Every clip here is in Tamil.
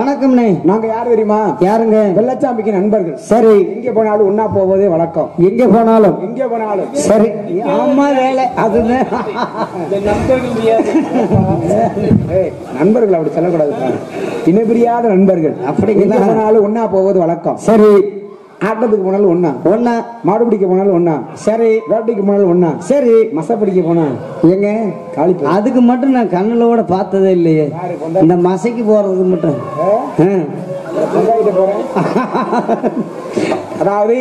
வணக்கம்ண்ணே. நாங்க யாரு தெரியுமா? யாருங்க? வெள்ளச்சாமிக்கு நண்பர்கள். சரி, எங்க போனாலும் ஒன்னா போவதே வழக்கம். எங்க போனாலும் சரி. ஆமா வேலை அதுதான். நண்பர்கள் அப்படி சொல்லக்கூடாது, இனப்பிரியாத நண்பர்கள். அப்படி போனாலும் ஒன்னா போவது வழக்கம். சரி, ஆட்டத்துக்கு போனாலும் ஒன்னா, மாடு பிடிக்க போனாலும் ஒன்னா, சரி, வேட்டைக்கு போனாலும் ஒன்னா, சரி, மச பிடிக்க போனா எங்க காளி. அதுக்கு மட்டும் நான் கண்ணுல பார்த்ததே இல்லையே, இந்த மசைக்கு போறதுக்கு மட்டும். அதாவது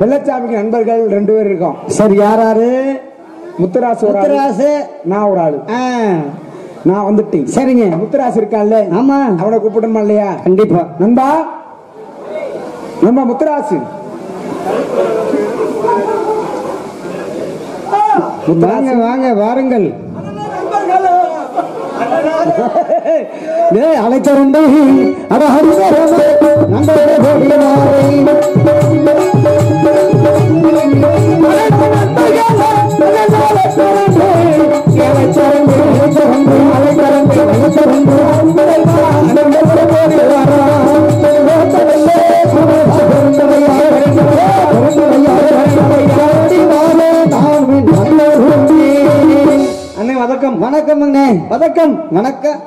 வெள்ளச்சாமிக்கு நண்பர்கள் 2 பேர் இருக்கோம். சரி, யாராரு? முத்துராசு, நான் ஒரு ஆளு. நான் வந்துட்டேன். சரிங்க, முத்துராசு இருக்கான்ல, ஆமா, அவனை கூப்பிடணுமா இல்லையா? கண்டிப்பா. நண்பா, நம்ம முத்துராசு, வாங்க வாங்க வாருங்கள். அழைத்தருண்டை அட வணக்கம். வணக்கம்ங்க. வணக்கம் வணக்கம்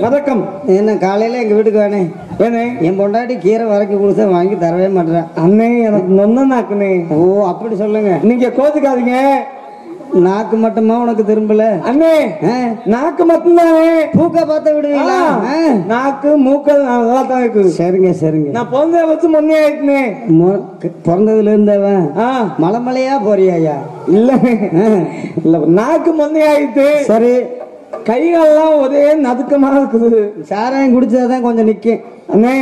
வணக்கம். என்ன காலையில எங்க வீட்டுக்கு வேணே, ஏனே என் பொண்டாட்டி கீரை வரைக்கும் கொடுத்தா வாங்கி தரவே மாட்டேன். அண்ணே எனக்கு நொன்னாக்குனே. ஓ அப்படி சொல்லுங்க. நீங்க கோச்சுக்காதீங்க. நாக்கு மட்டுமா உனக்கு திரும்பல? அண்ணே நாக்கு மட்டும்தானே. பூக்க பார்த்த விடுவீங்களா? நாக்கு மூக்க நல்லா தான் இருக்குது. சரிங்க சரிங்க. நான் பிறந்த வச்சு முன்னே ஆயிட்டுனே. பிறந்ததுல இருந்தவன் மலைமலையா போறியா? இல்ல இல்ல, நாக்கு முன்னே ஆயிட்டு. சரி, கைகள்லாம் ஒரே நதுக்கமா இருக்குது. சாராயம் குடிச்சாதான் கொஞ்சம் நிக்கும். அண்ணே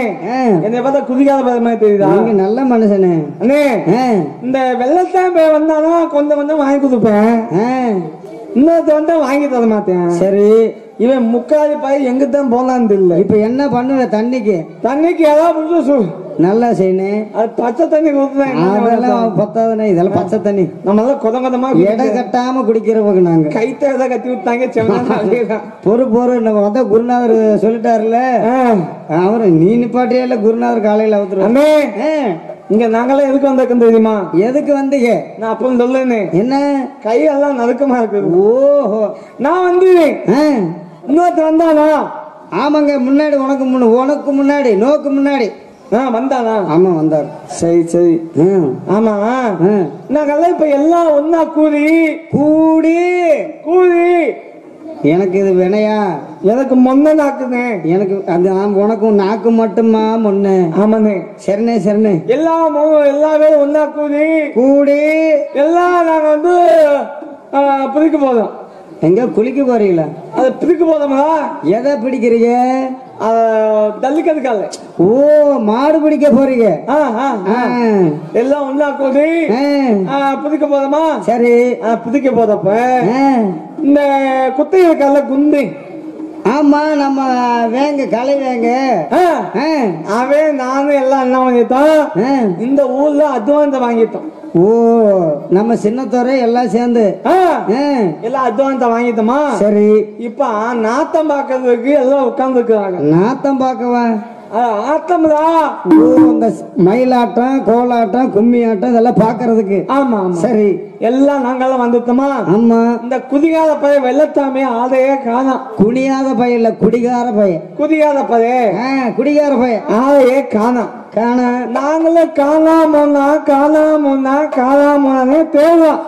என்னை பார்த்தா குதிக்காத மாதிரி தெரியுதா? நீங்க நல்ல மனுஷனே. அண்ணே இந்த வெள்ளத்தான் வந்தாலும் கொஞ்சம் கொஞ்சம் வாங்கி கொடுப்பேன், இன்னொருத்த வந்தா வாங்கி தர மாட்டேன். சரி, இவன் முக்காலி பாய் எங்கத்தான் போனான்னு தெரியல. இப்ப என்ன பண்ணுவ? தண்ணிக்கு ஏதாவது நல்லா செய்யணும். அது பச்சை தண்ணி கொடுத்துதான் பத்தாதுண்ணே. இதெல்லாம் பச்சை தண்ணி நம்ம எல்லாம் கொத கொதமா எடை கட்டாம குடிக்கிறவங்க. நாங்க கைத்த கட்டி விட்டாங்க. பொறு நம்ம வந்த குருநாதர் சொல்லிட்டாருல, அவரு நீ நிப்பாட்டியா? குருநாதர் காலையில வந்துருவாங்க. இங்க நாங்களாம் எதுக்கு வந்திருக்கோம் தெரியுமா? எதுக்கு வந்தீங்க? நான் அப்ப சொல்லுன்னு. என்ன கையெல்லாம் நறுக்கமா இருக்குது. ஓஹோ, நான் வந்து இன்னொருத்த வந்தானா? ஆமாங்க, முன்னாடி உனக்கு முன்னாடி நோக்கு முன்னாடி வந்தானா? ஆமா வந்தார். சரி சரி. ஆமா, நாங்கெல்லாம் இப்ப எல்லாம் ஒன்னா கூடி எனக்கு இது வினையா? எனக்கு மொன்ன நாக்குங்க. எனக்கு அது உனக்கும் நாக்கு மட்டுமா மொன்ன? ஆமாண்ணே. சரிண்ணே. எல்லா பேரும் ஒன்னா கூடி எல்லாம் நாங்க வந்து பிடிக்க போதும். எங்க குளிக்க போறீங்களா? அது பிடிக்க போதோமா? எதை பிடிக்கிறீங்க? தள்ளிக்கிறதுக்கால. ஓ, மாடு பிடிக்க போறீங்க? எல்லாம் ஒன்னா கூடி புதிக்க போதமா? சரி, புதிக்க போதப்ப இந்த குத்தை இருக்கால குந்தி. ஆமா, நம்ம வேங்க கலை வேங்க. அவன் நானும் எல்லாம் என்ன வாங்கிட்டோம், இந்த ஊர்ல அட்வான்ஸ் வாங்கிட்டோம். ஓ, நம்ம சின்னத்தோரை எல்லாம் சேர்ந்து எல்லாம் அட்வான்ஸ் வாங்கிட்டோமா? சரி, இப்ப நாத்தம் பாக்கிறதுக்கு எல்லாம் உட்கார்ந்து இருக்காங்க. நாத்தம் பாக்கவா? ஆட்டம்தா. இந்த மயிலாட்டம், கோலாட்டம், கும்மி ஆட்டம் இதெல்லாம் பாக்குறதுக்கு. ஆமா சரி, எல்லாம் நாங்கெல்லாம் வந்துட்டோமா? ஆமா. இந்த குதிகாத பைய வெள்ளத்தாமே ஆதையே காணோம். குனியாத பைய இல்ல, குடிகார பைய. குதிகாத பைய, குடிகார பைய ஆதையே காணோம். நாங்களும் காணாம தேடுவோம்.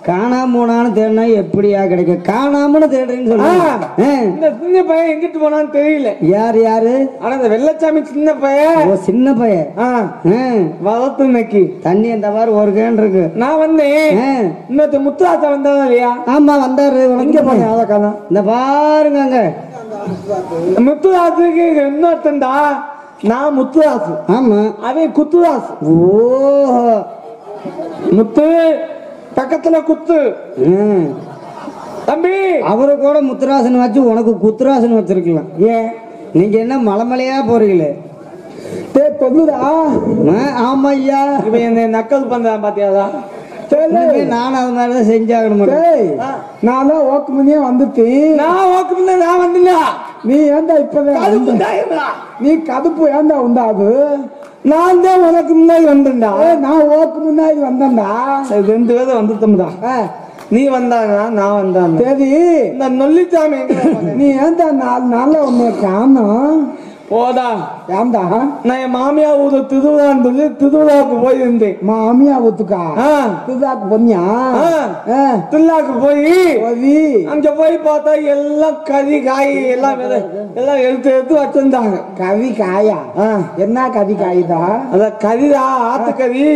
காணாம தேடினா எப்படியா கிடைக்கும்? காணாமனு தேடுறேன்னு சொல்லுங்க. இந்த சின்ன பையன் எங்கிட்டு போனான்னு தெரியல. யாரு? ஆனா இந்த வெள்ளச்சாமி சின்ன பையன். சின்ன பையன் வளர்த்து நக்கி தண்ணி அந்த மாதிரி ஒரு கேன் இருக்கு. நான் வந்தேன். இன்னொரு முத்துராசா வந்தாரு இல்லையா? ஆமா வந்தாரு. எங்க போய் அதை காணோம். இந்த பாருங்க அங்க முத்துராசுக்கு இன்னொருத்தண்டா. நான் முத்துராசு. ஆமா, அவன் குத்துராசு. ஓ, முத்து பக்கத்துல குத்து. தம்பி, அவரு கூட முத்துராசன் வச்சு உனக்கு குத்துராசன் வச்சிருக்கலாம். ஏன் நீங்க என்ன மலைமலையா போறீங்களே? சொல்லுதா? ஆமா ஐயா. இவன் என்ன நக்கல் பண்றான் பாத்தியாதா? நான் அது மாதிரிதான் செஞ்சாகணும். நான் தான் ஓக்கு முன்னே வந்துட்டேன். நான் ஓக்கு முன்னே நான் வந்துல. நீ ஏண்டா இப்பதான் நீ கதுப்பு ஏண்டா உண்டாது? நான் தான் உனக்கு முன்னாடி வந்தேன்டா. நான் ஓக்கு முன்னாடி வந்தேன்டா. 2 பேரும் வந்துட்டோம்டா. நீ வந்தானா நான் வந்தான். சரி இந்த நொல்லிச்சாமி நீ ஏண்டா 4 நாள்ல ஒன்னு காணோம்? போதா ஏண்டா? நான் என் மாமியா ஊரு திருவிழான்னு சொல்லி திருவிழாவுக்கு போயிருந்தேன். மாமியா ஊத்துக்கா? திருவிழாக்கு போனியா? திருவிழாக்கு போய் அங்க போய் பார்த்தா எல்லாம் கறி காய் எல்லாம் எல்லாம் எடுத்து வச்சிருந்தாங்க. கறி காயா? என்ன கறி காய்தா? அத கறிதா, ஆத்து கறி,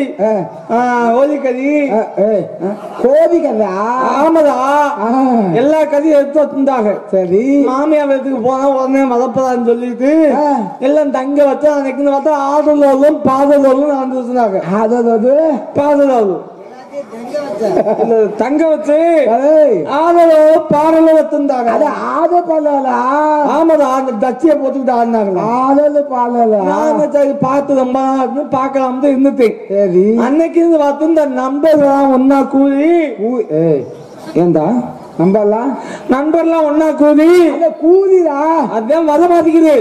கோழி கறி. கோழி கறியா? ஆமாதா, எல்லா கறியும் எடுத்து வச்சிருந்தாங்க. சரி மாமியா வீட்டுக்கு போனா உடனே மதப்பதான்னு சொல்லிட்டு எல்லாம் தங்க வச்சு அன்னைக்கு பார்த்தா ஆதலோலும் பாதலோலும் வந்துருந்தாங்க. ஆதலோது பாதலோலும் தங்க வச்சு ஆதலோ பாடல வச்சிருந்தாங்க. அது ஆத பாடலா? ஆமாதா, அந்த தச்சிய போட்டுக்கிட்டு ஆடினாங்க. ஆதல பாடலா? சரி பார்த்து ரொம்ப பார்க்கலாம் இருந்துட்டேன். சரி அன்னைக்கு இருந்து பார்த்து இந்த நம்பர்லாம் ஒன்னா கூடி ஏண்டா நம்பர்லாம் நண்பர்லாம் ஒன்னா கூடி கூதிடா அதான் வர மாட்டேங்குது.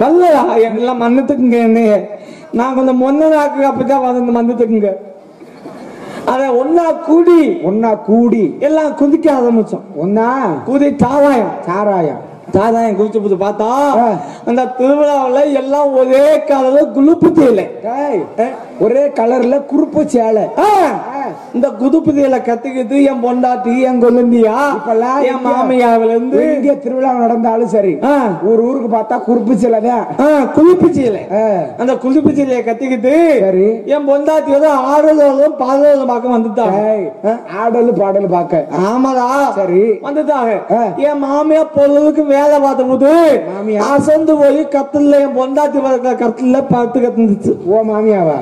வரலையா? எல்லாம் மன்னத்துக்குங்க என்னைய நான் கொஞ்சம் மொன்னாக்கு அப்படிதான் வந்து மன்னத்துக்குங்க. அத ஒன்னா கூடி எல்லாம் குதிக்க ஆரம்பிச்சோம். ஒன்னா கூதி சாராயம் குதிச்சு போது பார்த்தா அந்த திருவிழாவில எல்லாம் ஒரே கலர்ல குளுப்பு தேயிலை, ஒரே கலர்ல குறுப்பு சேலை. இந்த குதுப்பு தேயிலை கத்துக்கிட்டு என் பொண்டாட்டி என் கொழுந்தியா இப்பெல்லாம் என் மாமியாவில இருந்து இங்க திருவிழா நடந்தாலும் சரி ஊருக்கு பார்த்தா குறுப்பு சேலை தான், குளிப்பு சேலை. அந்த குளிப்பு சேலையை கத்திக்கிட்டு சரி என் பொண்டாட்டியோட ஆடலும் பாடலும் பார்க்க வந்துட்டாங்க. ஆடலு பாடல் பார்க்க. ஆமாடா சரி வந்துட்டாங்க. என் மாமியா பொழுதுக்கு வேலை பார்த்த போது அசந்து போய் கத்துல என் பொண்டாட்டி கத்துல பார்த்து கத்துச்சு. ஓ மாமியாவா?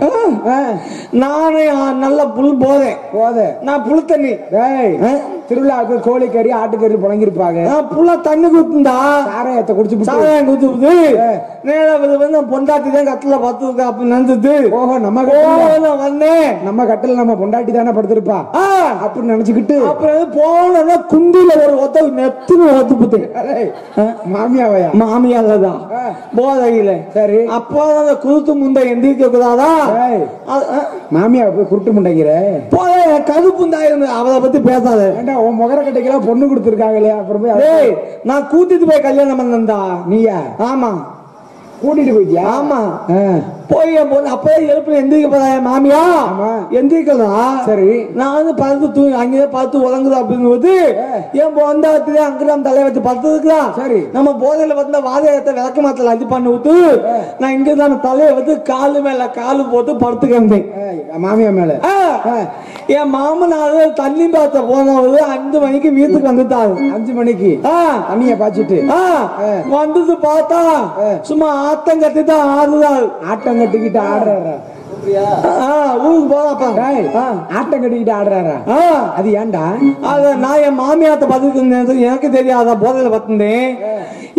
நானே நல்ல புல் போதேன் நான் புல் தண்ணி திருவிழாவுக்கு கோழிக்கறி ஆட்டுக்கறி புழங்கிருப்பாங்க. புள்ள தண்ணி குத்துந்தா சாராயத்தை குடிச்சு நேரம் பொண்டாட்டி தான் கட்டில பத்து அப்ப நினைச்சது. ஓஹோ நம்ம வந்தேன் நம்ம கட்டில நம்ம பொண்டாட்டி தானே படுத்திருப்பா அப்படின்னு நினைச்சுக்கிட்டு அப்புறம் போன குண்டில ஒரு ஒத்த நெத்துன்னு ஒத்து புத்து மாமியாவையா? மாமியாலதான் போதையில. சரி அப்போ அந்த குருத்து முண்டை எந்திரிக்க கூடாதா? மாமியா போய் குருட்டு முண்டைங்கிற போத கருப்புந்தாயிருந்து அவளை பத்தி பேசாத. உன் முகர கட்டைக்கெல்லாம் பொண்ணு கொடுத்துருக்காங்க இல்லையா? அப்புறம் நான் கூட்டிட்டு போய் கல்யாணம் பண்ணா. நீயா? ஆமா கூட்டிட்டு போயிட்டியா? ஆமா போய் அப்பவே எழுப்பு எந்திரிக்க போதா மாமியா? எந்திரிக்கலாம். சரி நான் வந்து பார்த்து தூங்கி அங்கேயே பார்த்து உலங்குது அப்படின்னு போது என் பொண்டாட்டி அங்கதான் தலையை வச்சு படுத்துருக்கலாம். சரி நம்ம போதையில வந்த வாதையத்தை விளக்க மாத்தல அஞ்சு பண்ணி விட்டு நான் இங்கதான் தலையை வச்சு காலு மேல காலு போட்டு படுத்துக்கிட்டேன் மாமியா மேல. என் மாமனாரு தண்ணி பார்த்த போனவரு 5 மணிக்கு வீட்டுக்கு வந்துட்டாரு. 5 மணிக்கு தண்ணிய பாய்ச்சிட்டு வந்துட்டு பார்த்தா சும்மா ஆட்டம் கட்டிதான் ஆடுறாரு. ஆட்டம் கட்டிக்கிட்டு ஆடுறாரா? ஊருக்கு போதாப்பா ஆட்டம் கட்டிக்கிட்டு ஆடுறாரா? அது ஏன்டா? அத நான் என் மாமியாத்த பதுக்கு எனக்கு தெரியாத போதையில பத்துந்தேன்.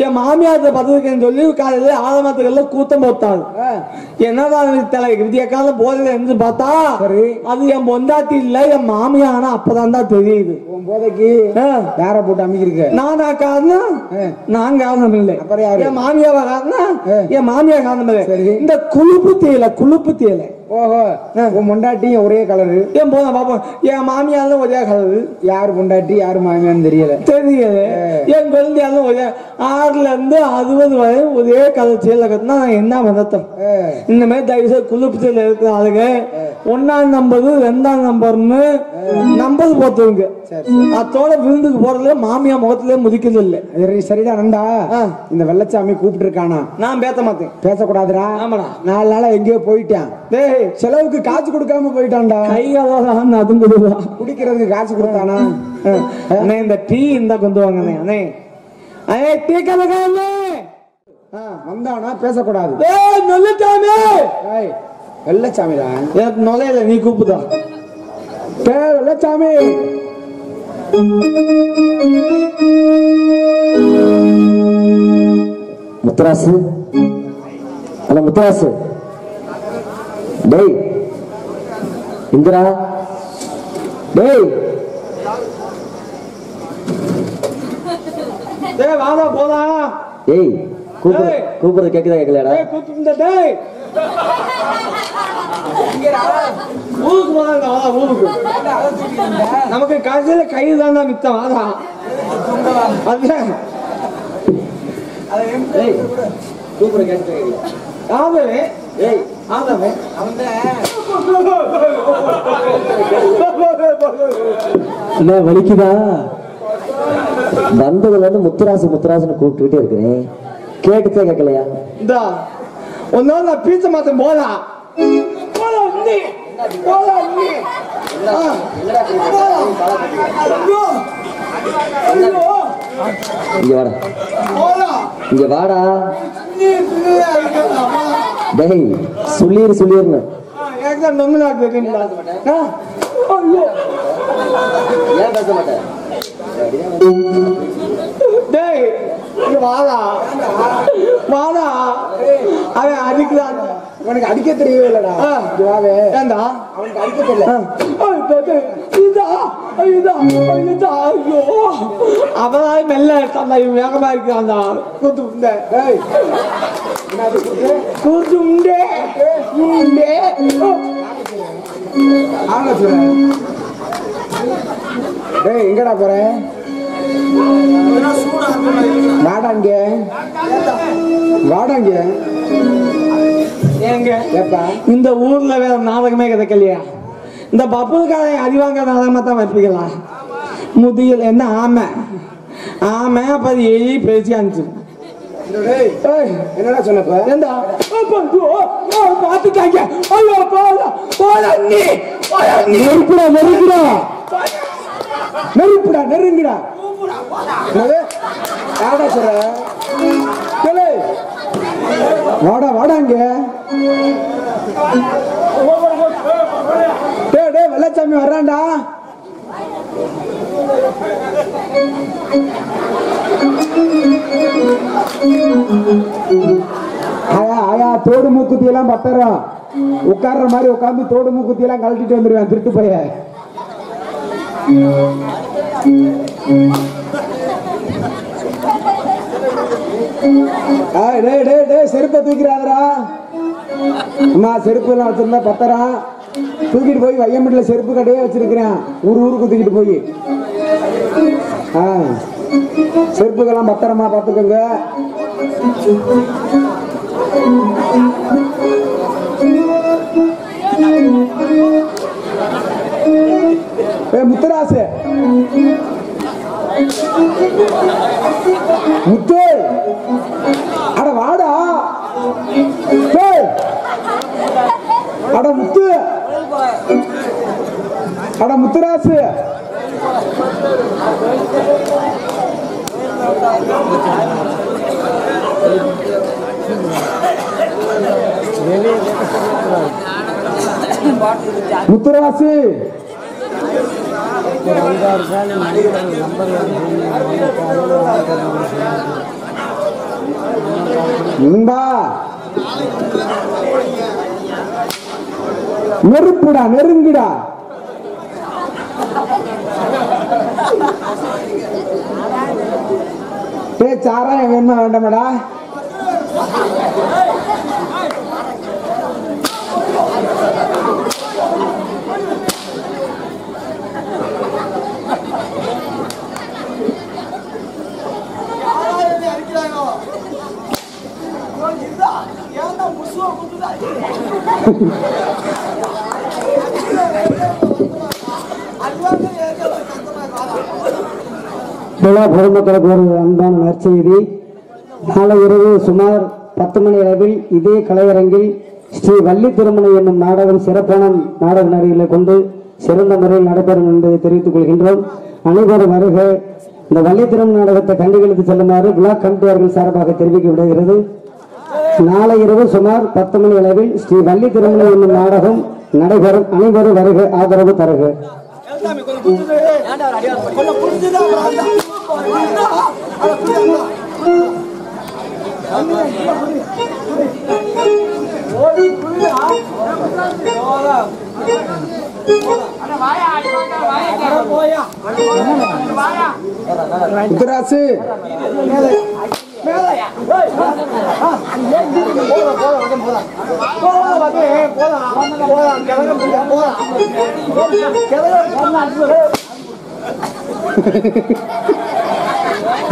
என் மாமியாத்த பதுக்குன்னு சொல்லி காலையில ஆலமரத்துக்கல்ல கூத்தம் போட்டாரு. என்னதான் விதிய காலம் போதையில இருந்து பார்த்தா அது என் பொண்டாட்டி இல்ல என் மாமியானா அப்பதான் தான் தெரியுது. உன் போதைக்கு யார போட்டு அமைக்கிருக்க? நானா காரணம்? நான் காரணம் இல்லை. என் மாமியாவா காரணம்? என் மாமியா காரணம் இல்லை. இந்த குளுப்பு தேயிலை. ஓஹோ உன் பொண்டாட்டியும் ஒரே கலரு. ஏன் போத பாப்போம் என் மாமியாலும் ஒரே கலரு. யாரு பொண்டாட்டி யாரு மாமியான்னு தெரியல. என் குழந்தையாலும் ஒரே 6ல இருந்து 60 வரை ஒரே கலர் சேலை கட்டினா என்ன மதத்தம்? இந்த மாதிரி தயவு குளிப்பு சேலை இருக்கிற ஆளுங்க 1ஆம் நம்பர் 2ஆம் நம்பர்னு நம்பர் போத்துவங்க. அதோட விருந்துக்கு போறதுல மாமியா முகத்திலே முதிக்கிறது இல்ல. சரிடா நண்டா இந்த வெள்ளச்சாமி கூப்பிட்டு இருக்கானா? நான் பேச மாட்டேன். பேசக்கூடாதுடா. ஆமாடா 4 நாளா எங்கேயோ போயிட்டான். செலவுக்கு காசு கொடுக்காம போயிட்டான்டா. கைகால அதுங்க குடிக்கிறதுக்கு காசு கொடுத்தானா? இந்த டீ இருந்தா கொண்டு வாங்க. டீ கலக்க வந்தானா பேசக்கூடாது. வெள்ளச்சாமி தான் நுழையில நீ கூப்பிட்டா வெள்ளச்சாமி. முத்தராசு ஹலோ முத்தராசு, டேய் இந்திரா, டேய் டேய் வாடா போலாம். ஏய் கூப்பிடுறது கேக்குதா கேட்கலடா? டேய் கூப்பிட்டு டேய் ஊருக்கு போறாங்க. வா ஊருக்கு. நமக்கு கடைசியில கை தான் மித்தம். அதான் அதுதான் கூப்பிடுற கேட்கல. ஆதவே ஏய் ஆதவே என்ன வலிக்குதா? வந்ததுல இருந்து முத்துராசு முத்துராசுன்னு கூப்பிட்டுக்கிட்டே இருக்கிறேன், கேட்டுட்டே கேட்கலையா? இந்தா ஒன்னா நான் பீச்ச மாத்தம் போதா இங்க வாடா, இங்க வாடா. டேய் சொல்லிருன்னு ஏன் பேச மாட்டேன்? டேய் வாடா வாடா. அவன் அடிக்கிறான். உனக்கு அடிக்க தெரியவே இல்லடா. ஏண்டா அவனுக்கு அடிக்க தெரியல. அவதான் மெல்ல இருக்கான். இவன் வேகமா இருக்கிறான்டா. கூத்து உண்டே கூத்து உண்டே உண்டே. டேய் எங்கடா போற? வாடாங்க வாடாங்க. இந்த ஊர்ல வேற நாடகமே கிடைக்கலையா? இந்த பப்புக்காரன் அடிவாங்க நாடகமா தான் வைப்பீங்களா? முதியல் என்ன ஆமை ஆமை அப்ப அது எலி பேசி அனுப்பிச்சு. என்னடா சொன்னப்ப பாத்துட்டாங்க. நெருப்புடா நெருங்குடா நெருப்புடா நெருங்குடா. யாரா சொல்ற? வாடா வாடாங்க. டேய் வெள்ளச்சாமி வர்றான்டா. ஆயா ஆயா தோடு மூக்குத்தி எல்லாம் பத்தரம் உட்கார்ற மாதிரி உட்கார்ந்து தோடு மூக்குத்தி எல்லாம் கழட்டிட்டு வந்துருவேன் திருட்டு போய. செருப்பை தூக்கிறாதரா அம்மா. செருப்பு எல்லாம் வச்சிருந்தா பத்தரம் தூக்கிட்டு போய் வையம்பட்டில செருப்பு கடையே வச்சிருக்கிறேன். ஊருக்கு தூக்கிட்டு போய் செருப்புக்கெல்லாம் பத்திரமா பார்த்துக்கோங்க. முத்துராசு முத்து அட வாடா. அட முத்து அட முத்துராசு முத்துராசு நெருப்புடா நெருங்குடா. சாராயம் வேணுமா வேண்டாமடா? பொதுமக்களுக்கு ஒரு அன்பான நற்செய்தி. நாளை இரவு சுமார் 10 மணி அளவில் இதே கலையரங்கில் ஸ்ரீ வள்ளி திருமணை என்னும் நாடகம் சிறப்பான நாடக நடிகளை கொண்டு சிறந்த முறையில் நடைபெறும் என்பதை தெரிவித்துக் கொள்கின்றோம். அனைவரும் வருக. இந்த வள்ளி திருமண நாடகத்தை கண்டுகளித்து செல்லுமாறு விழா கமிட்டியாளர்கள் சார்பாக தெரிவிக்க விடுகிறது. நாளை இரவு சுமார் 10 மணி அளவில் ஸ்ரீ வள்ளி திருமணை என்னும் நாடகம் நடைபெறும். அனைவரும் வருக, ஆதரவு தருக. Thank you. முத்துராசு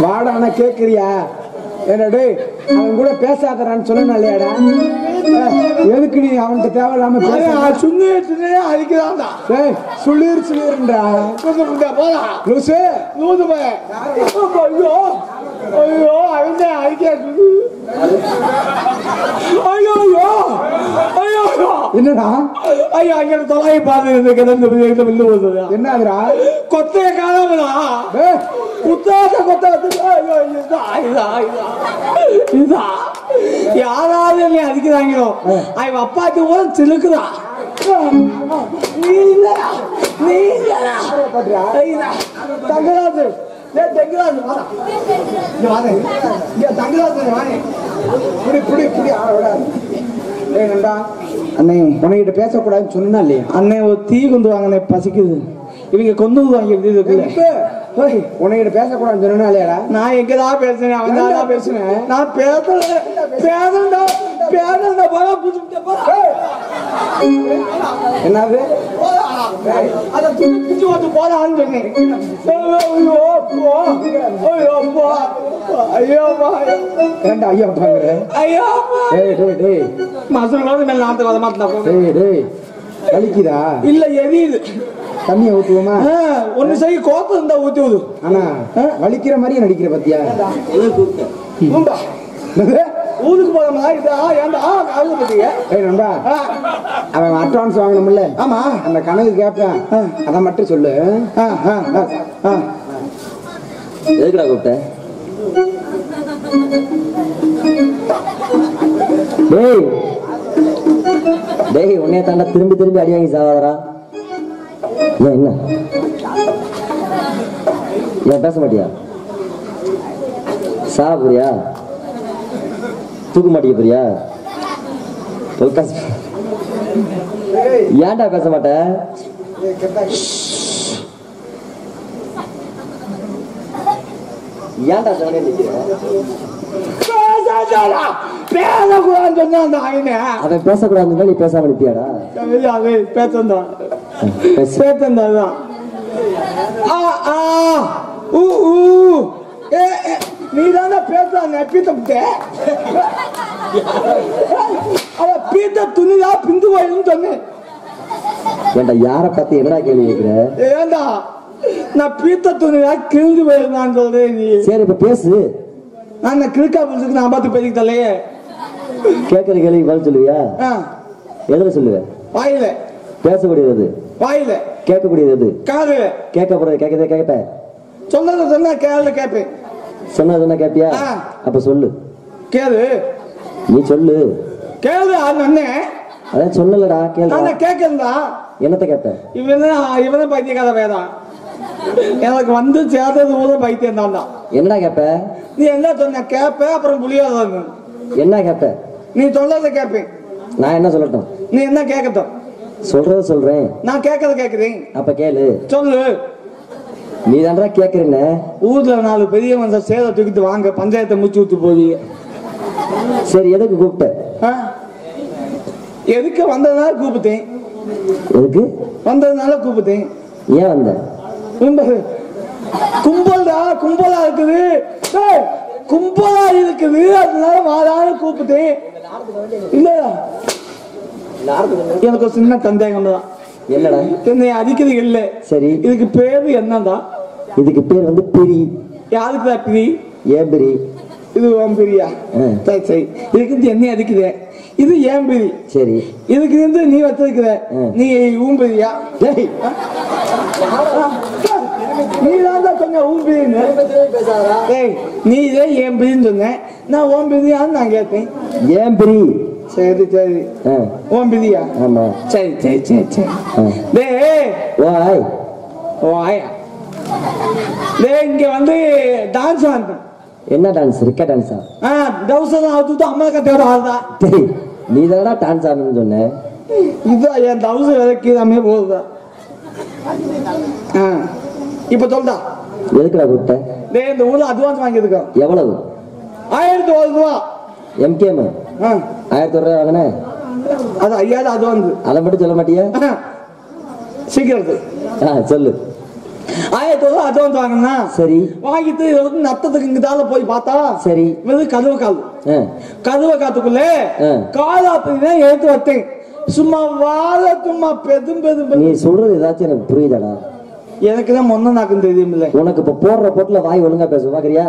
வாடான கேக்குறியா? என்னடே அவன் கூட பேசாதறான்னு சொன்னா இல்லையாடா? எதுக்கு நீ அவன்கிட்ட தேவையில்லாம பேச? சுண்ணி அதுக்குதான்டா. சுள்ளீர்ன்றா போதா லூசு லூசு போய். ஐயோ ஐயோ அவன் அடிக்க. ஐயோ ஐயோ ஐயோ என்னடா? ஐயோ அங்க தொலை பாத்து என்ன ஆகுறா? கொத்தைய காணாமடா. உத்தாச கொத்த இதா யாராவது என்ன அடிக்கிறாங்களோ அவன் அப்பாக்கு கூட சிலுக்குதா. நீ இல்லடா நீ இல்லடா தங்கராஜு தங்கராஜு வாடா இங்க வாடா இங்க தங்கராஜு வாடா புடி புடி புடி ஆடாது. ஏய் நண்டா அண்ணே உன்கிட்ட பேசக்கூடாதுன்னு சொன்னா இல்லையா? அண்ணே ஒரு டீ கொண்டு வாங்கண்ணே பசிக்குது. இவங்க கொண்டு வாங்கி உன்கிட்ட பேசக்கூடாதுன்னு சொன்னா இல்லையாடா? நான் எங்கதான் பேசுனேன்? அவன் தான் பேசுனேன். நான் பேசல பேசண்டா பேசண்டா போதா புடிச்சுட்ட போதா. என்னது அத புடிச்சு வந்து போடான்னு சொன்னேன். ஐயோ போ ஐயோ போ ஐயோ பா ஏண்டா ஐயோ பாங்கற? ஐயோ டேய் டேய் டேய் மாசங்களோட மேல நாத்து வர மாட்டா போ. டேய் டேய் வலிக்குதா? இல்ல எரியுது. தண்ணியை ஊத்துவோமா? ஒன்னு சரி கோத்து இருந்தா ஊத்துவது. ஆனா வலிக்கிற மாதிரி நடிக்கிற பத்தியா? ஊருக்கு போதமா இதா ஏண்டா காது பத்தியா? ஏய் நண்பா அவன் அட்வான்ஸ் வாங்கணும்ல? ஆமா அந்த கணக்கு கேட்பேன். அத மட்டும் சொல்லு. எதுக்குடா கூப்பிட்ட? டேய் டேய் உன்னைய தாண்டா திரும்பி திரும்பி அடி வாங்கி சாவாதரா? ஏன் என்ன ஏன் பேச மாட்டியா? சாவ போறியா? தூக்க மாட்டிக்க போறியா? ஏன்டா பேச மாட்ட? ஏன்டா சொன்னே அவன் பேசக்கூடாது நீ பேசாம இருப்பியாடா? பேசந்தான் நீ தானே பேசுறாங்க பீத்த துணிதா பிந்து போயிடும் சொன்னேன். ஏண்டா யார பத்தி என்னடா கேள்வி கேக்குற? ஏண்டா நான் பீத்த துணிதா கிழிஞ்சு போயிருந்தான் சொல்றேன். நீ சரி இப்ப பேசு. நான் கிழக்கா புரிச்சுக்கு நான் பார்த்து பேசிக்க தல்லையே. கேட்கற கேள்வி பதில் சொல்லுவியா? எதுல சொல்லுவ? வாயில. பேசக்கூடியது வாயில. கேட்கக்கூடியது காது. கேட்கக்கூடாது கேட்கறத கேட்பேன். சொன்னதை சொன்னா கேள்வி கேட்பேன். சொன்னா சொன்னா கேப்பியா? அப்ப சொல்லு. கேளு. நீ சொல்லு. கேளு அண்ணே. அதான் சொல்லலடா கேளு. நான் கேட்கறதா என்னத்த கேட்ட? இவன் பைத்தியக்கார வேதான். எனக்கு வந்து சேர்ந்தது போது பைத்தியம் தான்டா. என்னடா கேப்ப? நீ என்ன சொன்ன கேப்ப அப்புறம் புளியாத என்ன கேப்ப? நீ சொல்றத கேப்பேன். நான் என்ன சொல்லட்டும்? நீ என்ன கேட்கட்டும்? சொல்றத சொல்றேன். நான் கேட்கறத கேக்குறேன். அப்ப கேளு. சொல்லு. நீ தான்டா கேக்குறீங்க. ஊர்ல 4 பெரிய மனுஷன் சேத தூக்கிட்டு வாங்க பஞ்சாயத்தை முடிச்சு விட்டு போறீங்க. சரி எதுக்கு கூப்பிட்ட? எதுக்கு வந்ததுனால கூப்பிட்டேன். எதுக்கு வந்ததுனால கூப்பிட்டேன். ஏன் வந்த? கும்பல்டா கும்பலா இருக்குது. கும்பலா இருக்குது அதனால வாடான்னு கூப்பிட்டேன். இல்லடா எனக்கு ஒரு சின்ன சந்தேகம் தான். என்னடா? என்னை அடிக்கிறது இல்ல. சரி இதுக்கு பேரு என்னடா? இதுக்கு பேர் வந்து பிரி. யாருக்கு பிரி? ஏன் பிரி? இது ஓம் பிரியா? சரி சரி இதுக்கு என்ன அடிக்குது? இது ஏன் பிரி. சரி இதுக்கு இருந்து நீ வச்சிருக்கிற நீ ஊம்பிரியா? நீ தான் கொஞ்சம் ஊம்பிரின்னு. நீ இதே ஏன் பிரின்னு சொன்ன. நான் ஓம் பிரியான்னு நான் கேட்டேன். ஏன் பிரி? சரி சரி ஓம் பிரியா? ஆமா சரி சரி சரி சரி. ஓய் ஓயா இங்க வந்து டான்ஸ் ஆடுறேன். என்ன டான்ஸ்? ரிக்கா டான்ஸா? டவுசர் அவுத்து அம்மா கத்தையோட ஆடுதா. நீ தானடா டான்ஸ் ஆடணும்னு சொன்ன. இதுதான் என் தவுசு விலைக்கு எல்லாமே போகுதா. இப்ப சொல்றா எதுக்குடா கூப்பிட்ட? டேய் இந்த ஊர்ல அட்வான்ஸ் வாங்கியிருக்கோம். எவ்வளவு? 1000 ரூபா. எம்கேம் 1000 ரூபாய் வாங்கினே. அது 5000 அட்வான்ஸ். அதை மட்டும் சொல்ல மாட்டியா? சீக்கிரம் சொல்லு. 1000 ரூபா அட்வான்ஸ் வாங்கினா சரி. வாங்கிட்டு இதை வந்து நத்தத்துக்கு இங்கதால போய் பார்த்தா சரி இது கதவை காத்துக்குள்ள காலாத்துதான் எடுத்து வந்தேன். சும்மா வாழ சும்மா பெதும் நீ சொல்றது ஏதாச்சும் எனக்கு புரியுதாடா? எனக்குதான் மொன்ன நாக்கும் தெரியுமில்ல. உனக்கு இப்ப போடுற போட்டுல வாய் ஒழுங்கா பேச பாக்குறியா?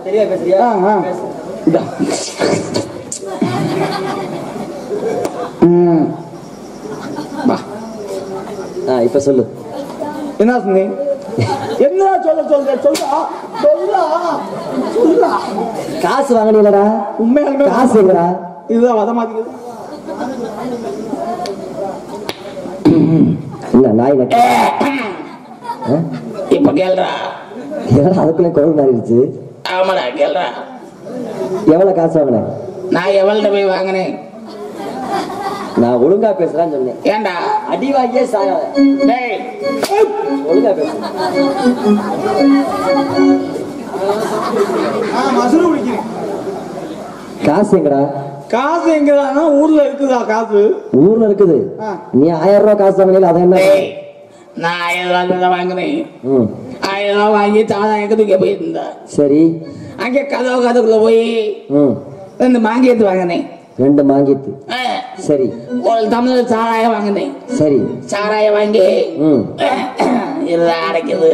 தெளிவா பேசுறியா? இப்ப சொல்லு. என்ன சொன்னீ? என்ன சொல்ல காசு வாங்கினீங்களா? உண்மையாலுமே காசு இல்லடா. இதுதான் வத மாட்டேங்குது. இல்ல நாய் இப்ப கேள்றா. அதுக்குள்ள குரல் மாறிடுச்சு. ஆமாடா கேள்றா. எவ்வளவு காசு வாங்கின? நான் எவ்வளவு போய் வாங்கினேன்? நான் ஒழுங்கா பேசுறேன்னு சொன்னேன். ஏண்டா அடி வாங்கியே சாயாத. டேய் ஒழுங்கா பேசு. மசுரு பிடிக்கிறேன். காசு எங்கடா? காசு எங்கடானா ஊர்ல இருக்குதா? காசு ஊர்ல இருக்குது. நீ 1000 ரூபாய் காசு வாங்கினீங்க. அதை என்ன? நான் 1000 ரூபாய் வாங்கினேன். 1000 ரூபாய் வாங்கி தாதாயத்துக்கு போயிருந்தேன். சரி. அங்கே கதவுக்குள்ள போய் 2 மாங்கியத்து வாங்கினேன். 2 மாங்கியத்து. சரி. ஒரு தமிழ் சாராயம் வாங்கினேன். சரி. சாராயம் வாங்கி இதுதான் அடைக்குது.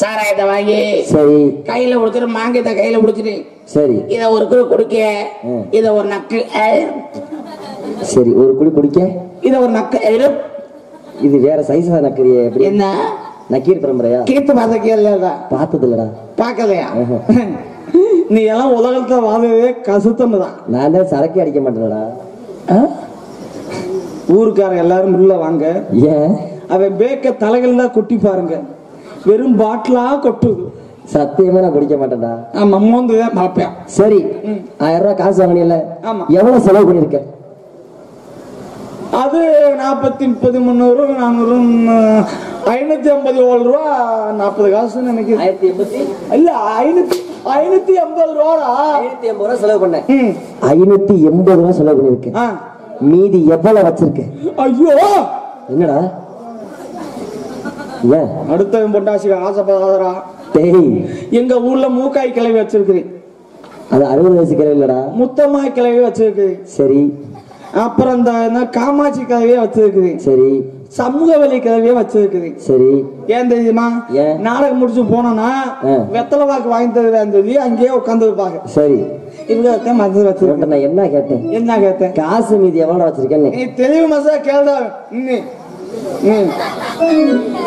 சாராயத்தை வாங்கி சரி கையில கொடுத்துட்டு மாங்கியத்தை கையில பிடிச்சிட்டு சரி இத ஒரு குடி குடிக்க, இத ஒரு நக்கு. சரி ஒரு குடி குடிக்க, இத ஒரு நக்கு. இது வேற சைஸா நக்கறியே? எப்படி? என்ன நக்கீர் பரம்பரையா? கீர்த்து பார்த்தா பார்த்தது இல்லடா. பார்க்கலையா? நீ எல்லாம் உலகத்துல வாழவே கசுத்தம் தான். நான் தான் சரக்கே அடிக்க மாட்டேன்டா. ஊருக்காரங்க எல்லாரும் உள்ள வாங்க. ஏன்? அவன் பேக்க தலைகள்ல கொட்டி பாருங்க, வெறும் பாட்டிலா கொட்டுது. சத்தியமா நான் குடிக்க மாட்டேன்டா. ஆமா மோந்துதான் பாப்பேன். சரி 1000 ரூபாய் காசு வாங்கினீல்ல? ஆமா. எவ்வளவு செலவு பண்ணிருக்க? அது 40, 30, 300, 400, 557 ரூபா 40 காசு நினைக்கிறேன். 1080 இல்ல 550 ரூபாடா. 580 ரூபாய் செலவு பண்ணேன். 580 ரூபாய் செலவு பண்ணிருக்கேன். மீதி எவ்வளவு வச்சிருக்க? ஐயோ என்னடா? ஏன் அடுத்த பொண்டாசிக்கு ஆசைப்படாதரா? டேய் எங்க ஊர்ல மூக்காய் கிளவி வச்சிருக்கிறேன். அது 60 வயசு கிளவி இல்லடா, முத்தம்மாய் கிளவி வச்சிருக்கிறேன். சரி. அப்புறம் இந்த காமாட்சி கிளவியே வச்சிருக்கிறேன். சரி. சமூக வலி கிளவியே வச்சிருக்கிறேன். சரி. ஏன் தெரியுமா? நாடகம் முடிச்சு போனோம்னா வெத்தலை வாக்கு வாங்கி தருவேன் சொல்லி அங்கேயே உட்காந்து இருப்பாங்க. சரி. இவ்வளவு மருந்து வச்சிருக்கேன். நான் என்ன கேட்டேன்? என்ன கேட்டேன்? காசு மீதி எவ்வளவு வச்சிருக்கேன்? நீ தெளிவு மசா கேள்டா.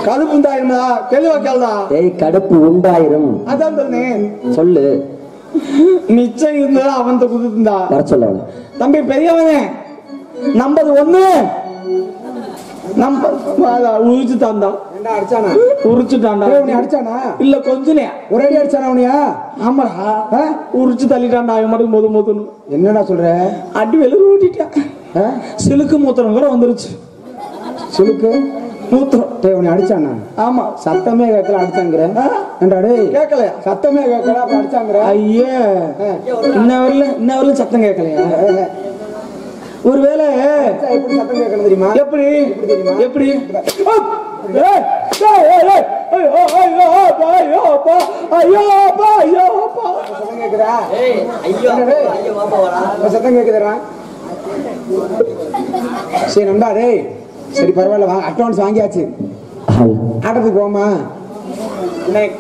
கடுப்பு உண்டாயிருந்தா தெளிவா கேள்டா. ஏய் கடுப்பு உண்டாயிரும். அதான் சொன்னேன். சொல்லு. மிச்சம் இருந்ததா அவன் குடுத்துருந்தா வர சொல்ல. தம்பி பெரியவனே, நம்பர் 1 உரிச்சுட்டான்டா. அடிச்சானா? உரிச்சுட்டான்டா. அடிச்சானா? இல்ல கொஞ்சம் ஒரே அடி அடிச்சானா அவனியா? ஆமாடா, உரிச்சு தள்ளிட்டான்டா. அவன் மட்டும் மோதுன்னு. என்னடா சொல்ற? அடி வெளியே ஊட்டிட்டான். சிலுக்கு மூத்திரம் கூட வந்துருச்சு. சிலுக்கு மூத்திரம் உன்னை அடிச்சானா? ஆமா. சத்தமே கேட்கல அடிச்சாங்கிறேன். கேட்கலையா? சத்தமே கேட்கல அப்ப அடிச்சாங்கிற? ஐயே இன்ன வரல சத்தம் கேட்கலையா? ஒருவேளை எப்படி சத்தம் கேட்கணும் தெரியுமா? எப்படி எப்படி? சத்தம் கேக்குதா? சத்தம் கேக்குதா? சரி நண்டா டேய், சரி பரவாயில்ல, அட்வான்ஸ் வாங்கியாச்சு, ஆட்டத்துக்கு போமா.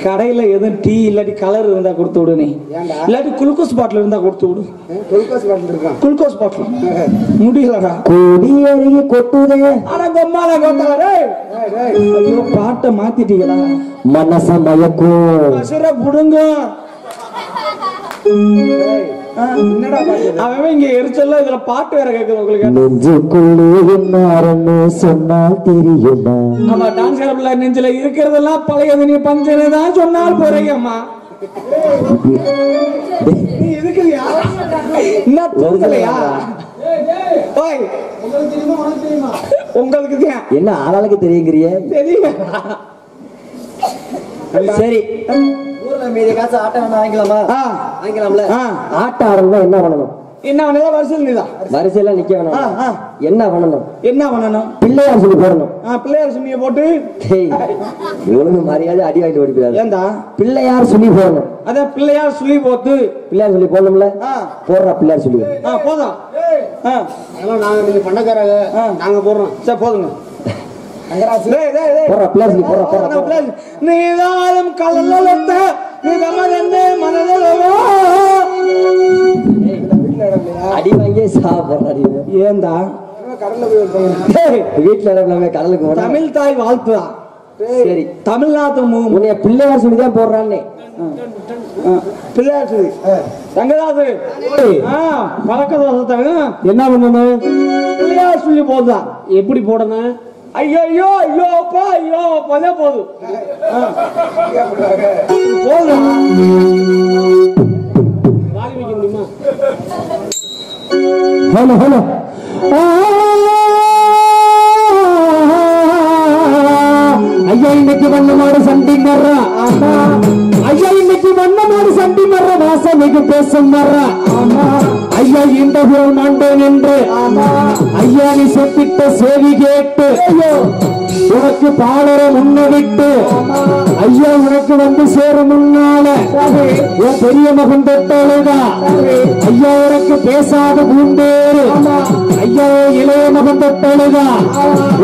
கடையில எதுவும் டீ இல்லாட்டி கலர் இருந்தா கொடுத்து விடு. நீ இல்லாட்டி குளுக்கோஸ் பாட்டில் இருந்தா கொடுத்து விடு. குளுக்கோஸ் பாட்டில் இருக்கான். குளுக்கோஸ் பாட்டில் முடியலடா. கொடியேறி கொட்டுதே. ஆனா கொம்மால கொட்டாரே. ஐயோ பாட்டை மாத்திட்டீங்களா? மனச மயக்கும் அசுர புடுங்க. என்னடா பாட்டு? அவன் இங்க எரிச்சல்ல இதுல பாட்டு வேற கேக்குது உங்களுக்கு. நெஞ்சுக்குள்ளே என்ன சொன்னா தெரியுமா? ஆமா, டான்ஸ் கிளப்ல நெஞ்சில இருக்கிறதெல்லாம் பழையது, நீ பஞ்சனை தான் சொன்னால் போறீங்கம்மா. நீ இதுக்கு என்ன தூங்கலையா? ஓய், உங்களுக்கு தான் என்ன ஆளாளுக்கு தெரியுங்கிறிய? தெரியும். சரி, ஊர்ல மீதி காசு ஆட்டம் வேணா வாங்கிக்கலாமா? ஆ, வாங்கிக்கலாம்ல. ஆ. ஆட்டம் ஆடணும்னா என்ன பண்ணணும்? என்ன பண்ணலாம்? வரிசையில் நீதான். வரிசையில நிக்க வேணாம். என்ன பண்ணணும்? என்ன பண்ணணும்? பிள்ளையார் சொல்லி போடணும். பிள்ளையார் சுண்ணிய போட்டு டேய், ஒழுங்கு மரியாதை அடி வாங்கிட்டு ஓடிக்கிறாரு. ஏண்டா? பிள்ளையார் சொல்லி போடணும். அதான் பிள்ளையார் சுழி போட்டு பிள்ளையார் சொல்லி போடணும்ல? போடுறா பிள்ளையார் சொல்லி. போதும். நீங்க பண்ணக்காரங்க நாங்க போடுறோம். சரி போதுங்க. போடுறா பிள்ளையார் சொல்லி போடுறா. நீதாலும் கல்லலத்த நிதமதந்தே மனதலோ. அடி வாங்கியே சாப்பிடுறாடி. ஏண்டா? வீட்டுல இடம் கடலுக்கு போனா தமிழ் தாய் வாழ்த்துதா. சரி, தமிழ்நாட்டு உன்னைய பிள்ளையார் சொல்லி தான் போடுறான்னு. பிள்ளையார் சுழி ரங்கதாசு பழக்க தோசத்தை என்ன பண்ணணும்? பிள்ளையார் சொல்லி போதுதான். எப்படி போடணும்? ஐயோ ஐயோ ஐயோ அப்பா ஐயோ அப்பா போதும். போதும். Hello hello. ஐயா இன்னைக்கு வண்ணமாடு சண்டி மர்ற. ஐயா இன்னைக்கு வண்ணமாடு சண்டி மர்ற. வாசனைக்கு பேசும் மர்ற. ஐயா இந்த புறம் ஆண்டேன் என்று ஐயா நீ செப்பிட்ட சேவி கேட்டு உனக்கு பாலர முன்ன விட்டு ஐயா உனக்கு வந்து சேரும் முன்னால உன் பெரிய மகன் தொட்டழுதா. ஐயா உனக்கு பேசாத பூந்தேரு. ஐயா இளைய மகன் தொட்டழுதா.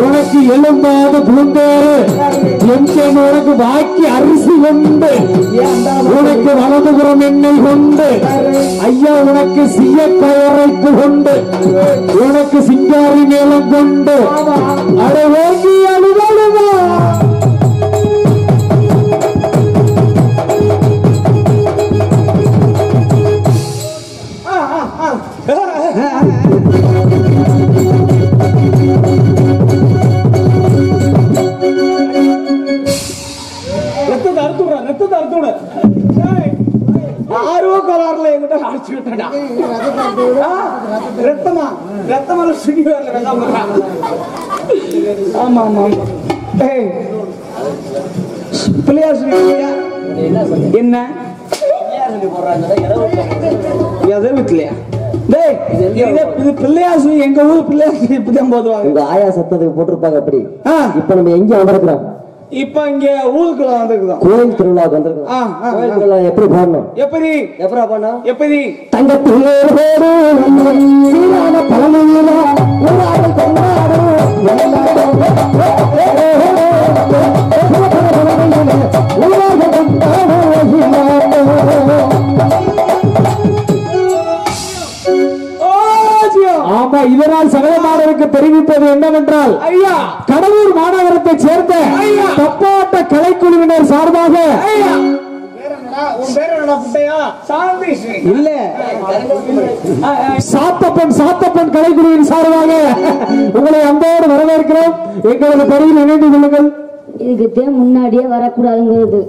உனக்கு எழும்பாத பூந்தேரு. எங்கேயும் உனக்கு பாக்கி அரிசி கொண்டு உனக்கு வலதுபுறம் எண்ணெய் கொண்டு ஐயா உனக்கு சிய கயரைப்பு கொண்டு உனக்கு சிங்காரி மேளம் கொண்டு அதை ஓங்கி அழுதழுதா. ஆர்வ கோளாறுல என்கிட்ட அடிச்சுக்கிட்டா. ரத்தமா ரத்தமான சுடி வரல. ஆமா ஆமா. பிள்ளையார் சொல்லி என்ன எதை வீட்டுலயா? இது பிள்ளையார் சொல்லி எங்க ஊர் பிள்ளையார் சொல்லி இப்பதான் போதுவாங்க. உங்க ஆயா சத்தத்துக்கு போட்டிருப்பாங்க. அப்படி இப்ப நம்ம எங்க வந்திருக்கிறோம்? இப்ப இங்க ஊருக்குள்ள வந்திருக்குதான். கோயில் திருவிழாவுக்கு வந்திருக்கோம். கோயில் திருவிழா எப்படி போடணும்? எப்படி எப்படா போடணும்? எப்படி தங்கத்திலே பழமையில ஆமா. இதனால் சகல மாணவருக்கு தெரிவிப்பது என்னவென்றால் ஐயா கடலூர் மாநகரத்தை சேர்ந்த தப்பாட்ட கலைக்குழுவினர் சார்பாக இல்ல சாத்தப்பன் கலைக்குழுவின் சார்பாக உங்களை அன்போடு வரவேற்கிறோம். எங்களது பணியில் இணைந்து கொள்ளுங்கள். இதுக்கு முன்னாடியே வரக்கூடாதுங்கிறது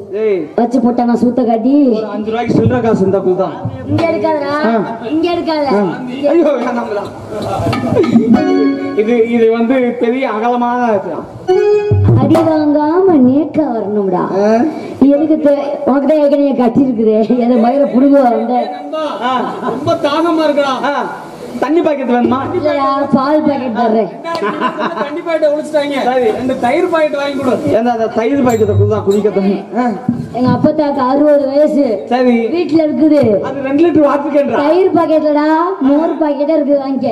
வச்சு போட்டா நான் சூத்த காட்டி 5 ரூபாய்க்கு சில்லற காசு இருந்தா கூதான். இங்க எடுக்காதடா, இங்க எடுக்காத. ஐயோ இது வந்து பெரிய அகலமான அடி வாங்காம நேக்க வரணும்டா. எதுக்கு உனக்குதான் ஏற்கனவே கட்டி இருக்குது. எதை மயிர புடுங்க வந்த ரொம்ப தாகமா இருக்கா? தண்ணி பாக்கெட் வேணுமா? இல்லடா, பால் பாக்கெட் தர்றேன். தண்ணி பாக்கெட் ஒளிச்சிட்டாங்க. சரி, இந்த தயிர் பாக்கெட் வாங்கி கொடு. ஏன்னா அந்த தயிர் பாக்கெட் குடிக்க தண்ணி. எங்க அப்பத்தாக்கு 60 வயசு. சரி, வீட்டுல இருக்குது. அது 2 லிட்டர் வாட்டர் கேன். தயிர் பாக்கெட்லடா மோர் பாக்கெட்டா இருக்குது. வாங்கிக்க.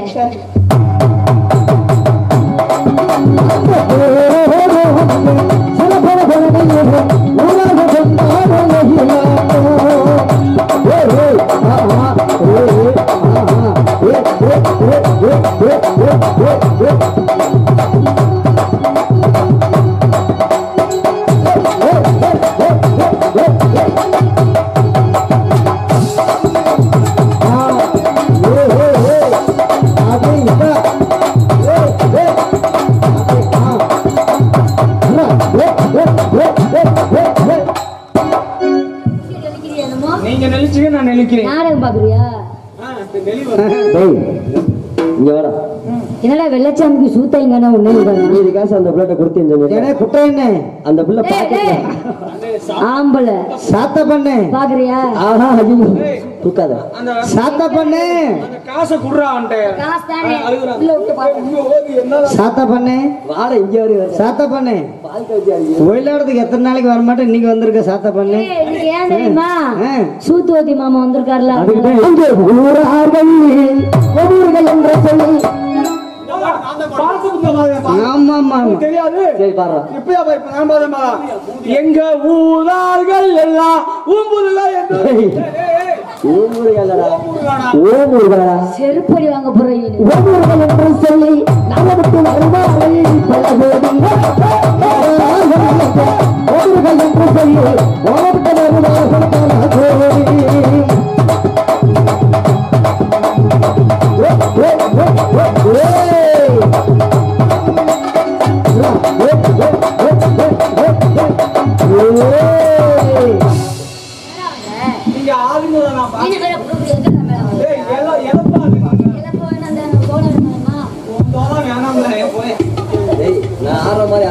நீங்க நெளிச்சீங்க, நான் நெளிக்கிறேன். நாடகம் பாக்குறியா? டேய் இங்க வாடா. என்னடா வெள்ளச்சாமிக்கு சூத்தாயிங்கன்னா ஒண்ணு மீதி காசு அந்த பிள்ளைட்ட கொடுத்து ஏனே குட்டை என்ன அந்த பிள்ளை பாக்கெட்ல ஆம்பளை சாத்த பண்ணு பாக்குறியா? ஆஹா ஐயோ தூக்காத சாத்த பண்ணு காசை குடுறா அவன்கிட்ட. காசு தானே உள்ள விட்டு பாரு. சாத்த பண்ணு வாடா இங்க வர சாத்த பண்ணு ஒயிலாடுறதுக்கு எத்தனை நாளைக்கு வர மாட்டேன் இன்னைக்கு வந்திருக்க சாத்த பண்ணு. ஏய், இன்னைக்கு ஏன் தெரியுமா? சூத்துவதி மாமா வந்திருக்காருல. ஆமா ஆமா தெரியாது. சரி பாரு இப்பயா போய் இப்ப நான் பாதமா எங்க ஊரார்கள் எல்லாம் ஊம்புதுல என்று செருப்படி வாங்க போறீங்க. சொல்லி நமக்கு வருவாரை பல கோடி ஓடுகள் என்று சொல்லி ஓடுகள் வருவார்கள் பல கோடி. நீங்க ஆளுங்க நான் நீங்க வேற புடுங்க எதுக்கு நம்ம? ஏய் எல்லாம் எலப்பா எலப்ப வேணாம் அந்த கோல வேணாமா? தோல வேணாம்ல போய் டேய் நான் ஆற மாதிரி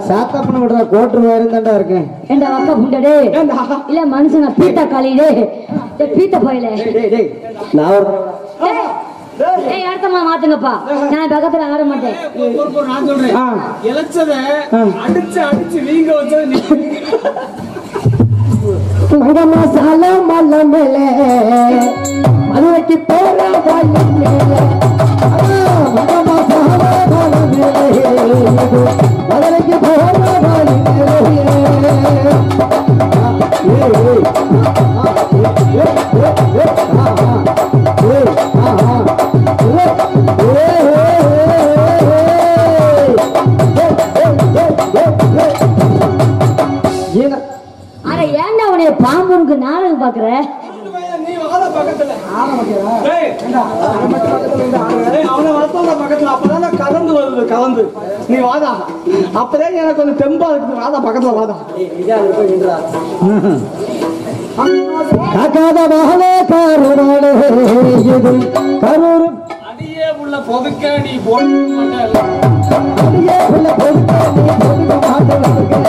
சாத்தாப்பன விடுற கோட்டு வேறுந்தாண்டா இருக்கேன். ஏண்டா அக்கா புண்டடே இல்ல மனுஷனா பீத்தா காலிடே பீத்த போயில. நான் ஒரு ஏய் அடுத்தமா மாத்துங்கப்பா. நான் பக்கத்துல ஆட மாட்டேன். நான் சொல்றேன் இளைச்சத அடிச்சு அடிச்சு வீங்க வச்சது மகமா சால மல்ல மேலே மதுரைக்கு போற வாயில் மேலே மகமா சால மல்ல மேலே மதுரைக்கு போற வாயில் அட ஏன்டா உனைய பாம்புக்கு நாடகம் பாக்குற? நீ வாழ பக்கத்துல அவனை வளர்த்தவங்க பக்கத்துல அப்பதான் கலந்து வருது கலந்து நீ வாதா அப்பதான் எனக்கு கொஞ்சம் தெம்பா இருக்குது வாதா பக்கத்துல வாதா காக்காத மகளே கருவாடு கரூர் அடியே உள்ள பொதுக்க நீ போட அடியே உள்ள பொறுக்க நீ பொறுக்க மாட்டேன்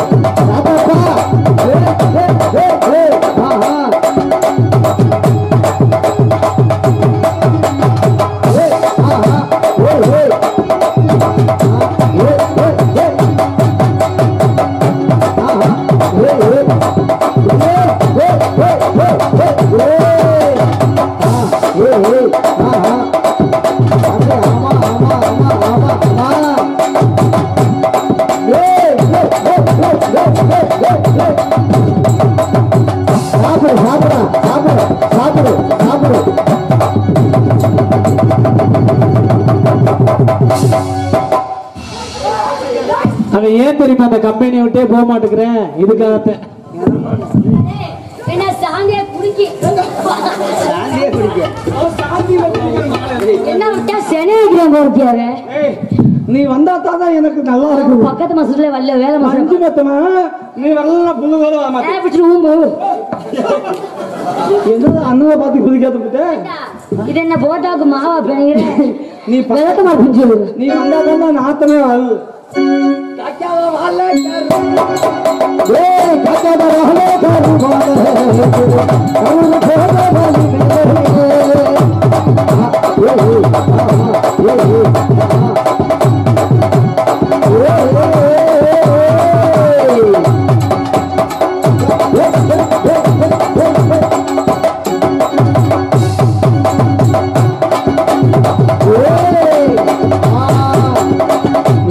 அது ஏன் தெரியுமா அந்த கம்பெனி விட்டே போக மாட்டேங்கிறேன் இதுக்காக என்ன சாந்தியா குடிக்கி என்ன விட்டா சென்னை போட்டியாரு. நீ வந்தா தான் எனக்கு நல்லா இருக்கும் பக்கத்து மாசத்துல வரல வேலை மாசம் அஞ்சு மொத்தமா நீ வரல புண்ணு வேலை வர மாட்டேன் ஊம்பு. என்ன அண்ணனை பார்த்து குதிக்காத இது என்ன போட்டாக்கு மாவா பிணைகிறேன். நீ விளக்கமா பிடிச்சு நீ வந்தா தான் நாத்தமே வருது